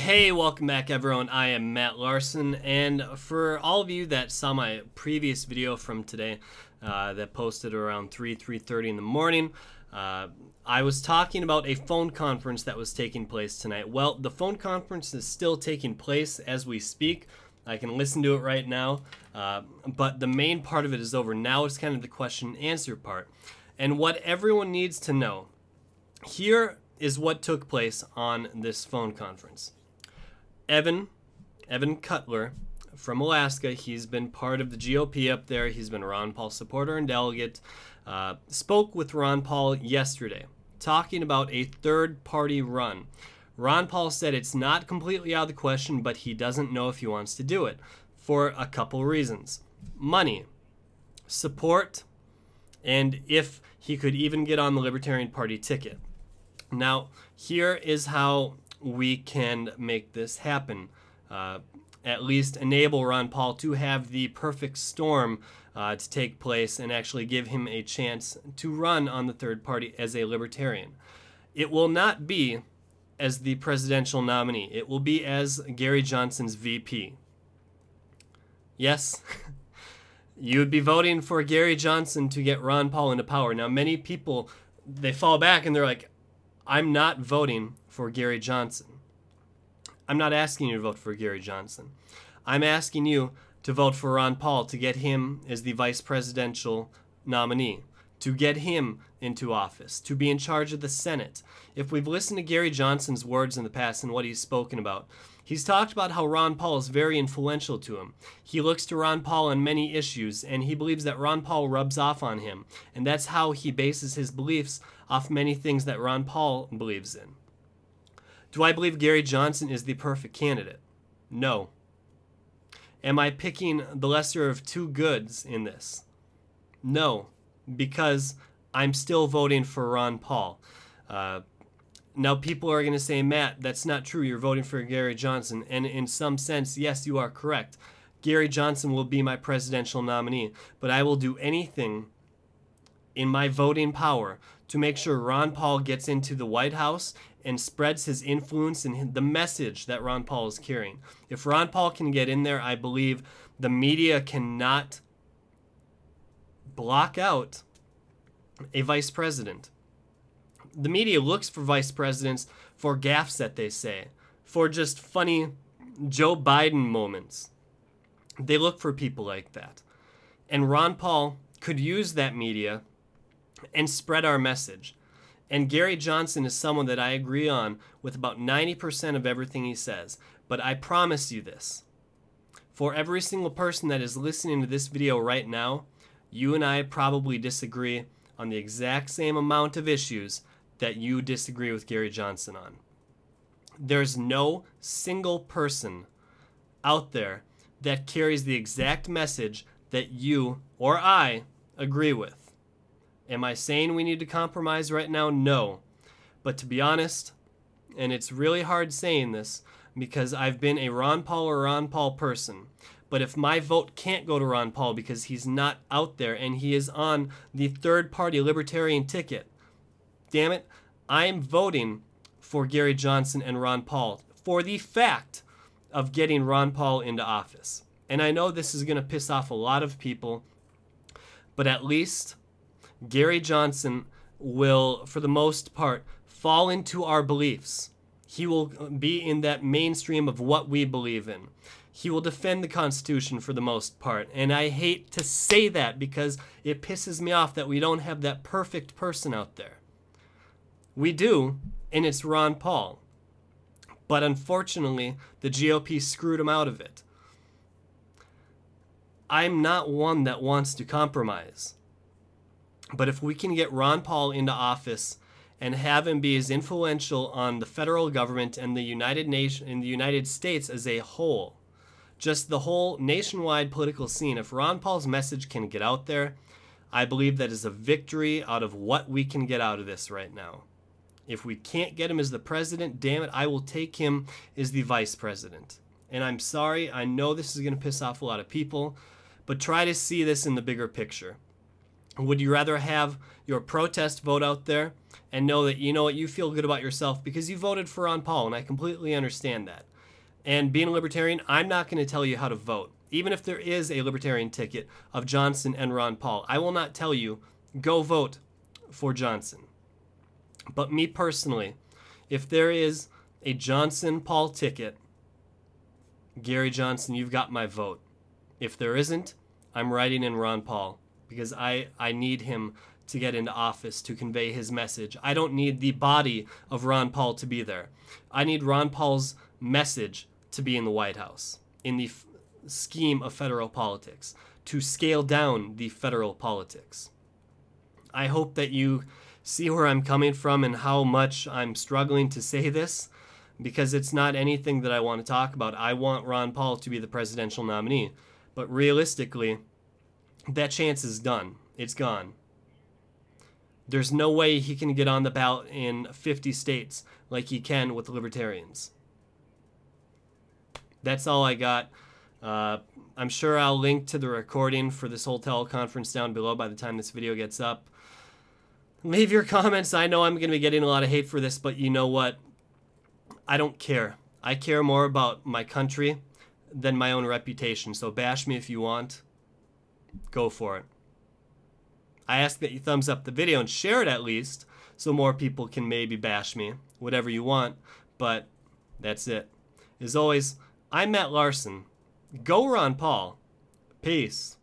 Hey, welcome back everyone. I am Matt Larson, and for all of you that saw my previous video from today that posted around 3:30 in the morning, I was talking about a phone conference that was taking place tonight. Well, the phone conference is still taking place as we speak. I can listen to it right now, but the main part of it is over. Now it's kind of the question and answer part. And what everyone needs to know, here is what took place on this phone conference. Evan Cutler from Alaska, he's been part of the GOP up there. He's been a Ron Paul supporter and delegate. Spoke with Ron Paul yesterday, talking about a third-party run. Ron Paul said it's not completely out of the question, but he doesn't know if he wants to do it for a couple reasons. Money, support, and if he could even get on the Libertarian Party ticket. Now, here is how we can make this happen. At least enable Ron Paul to have the perfect storm to take place and actually give him a chance to run on the third party as a libertarian. It will not be as the presidential nominee. It will be as Gary Johnson's VP. Yes, you would be voting for Gary Johnson to get Ron Paul into power. Now, many people, they fall back and they're like, I'm not voting for Gary Johnson. I'm not asking you to vote for Gary Johnson. I'm asking you to vote for Ron Paul to get him as the vice presidential nominee, to get him into office, to be in charge of the Senate. If we've listened to Gary Johnson's words in the past and what he's spoken about, he's talked about how Ron Paul is very influential to him. He looks to Ron Paul on many issues, and he believes that Ron Paul rubs off on him. And that's how he bases his beliefs off many things that Ron Paul believes in. Do I believe Gary Johnson is the perfect candidate? No. Am I picking the lesser of two goods in this? No, because I'm still voting for Ron Paul. Now, people are going to say, Matt, that's not true. You're voting for Gary Johnson. And in some sense, yes, you are correct. Gary Johnson will be my presidential nominee. But I will do anything in my voting power to make sure Ron Paul gets into the White House and spreads his influence and the message that Ron Paul is carrying. If Ron Paul can get in there, I believe the media cannot block out a vice president. The media looks for vice presidents for gaffes that they say, for just funny Joe Biden moments. They look for people like that. And Ron Paul could use that media and spread our message. And Gary Johnson is someone that I agree on with about 90% of everything he says. But I promise you this. For every single person that is listening to this video right now, you and I probably disagree on the exact same amount of issues that you disagree with Gary Johnson on. There's no single person out there that carries the exact message that you or I agree with. Am I saying we need to compromise right now? No. But to be honest, and it's really hard saying this because I've been a Ron Paul or Ron Paul person, but if my vote can't go to Ron Paul because he's not out there and he is on the third-party libertarian ticket, damn it, I am voting for Gary Johnson and Ron Paul for the fact of getting Ron Paul into office. And I know this is going to piss off a lot of people, but at least Gary Johnson will, for the most part, fall into our beliefs. He will be in that mainstream of what we believe in. He will defend the Constitution for the most part. And I hate to say that because it pisses me off that we don't have that perfect person out there. We do, and it's Ron Paul. But unfortunately, the GOP screwed him out of it. I'm not one that wants to compromise. But if we can get Ron Paul into office and have him be as influential on the federal government and the United States as a whole, just the whole nationwide political scene, if Ron Paul's message can get out there, I believe that is a victory out of what we can get out of this right now. If we can't get him as the president, damn it, I will take him as the vice president. And I'm sorry, I know this is going to piss off a lot of people, but try to see this in the bigger picture. Would you rather have your protest vote out there and know that, you know what, you feel good about yourself because you voted for Ron Paul, and I completely understand that. And being a libertarian, I'm not going to tell you how to vote. Even if there is a libertarian ticket of Johnson and Ron Paul, I will not tell you, go vote for Johnson. But me personally, if there is a Johnson-Paul ticket, Gary Johnson, you've got my vote. If there isn't, I'm writing in Ron Paul because I need him to get into office to convey his message. I don't need the body of Ron Paul to be there. I need Ron Paul's message to be in the White House, in the scheme of federal politics, to scale down the federal politics. I hope that you see where I'm coming from and how much I'm struggling to say this, because it's not anything that I want to talk about. I want Ron Paul to be the presidential nominee, but realistically, that chance is done. It's gone. There's no way he can get on the ballot in 50 states like he can with the Libertarians. That's all I got. I'm sure I'll link to the recording for this whole teleconference down below by the time this video gets up. Leave your comments. I know I'm going to be getting a lot of hate for this, but you know what? I don't care. I care more about my country than my own reputation. So bash me if you want. Go for it. I ask that you thumbs up the video and share it at least so more people can maybe bash me. Whatever you want. But that's it. As always, I'm Matt Larson. Go Ron Paul. Peace.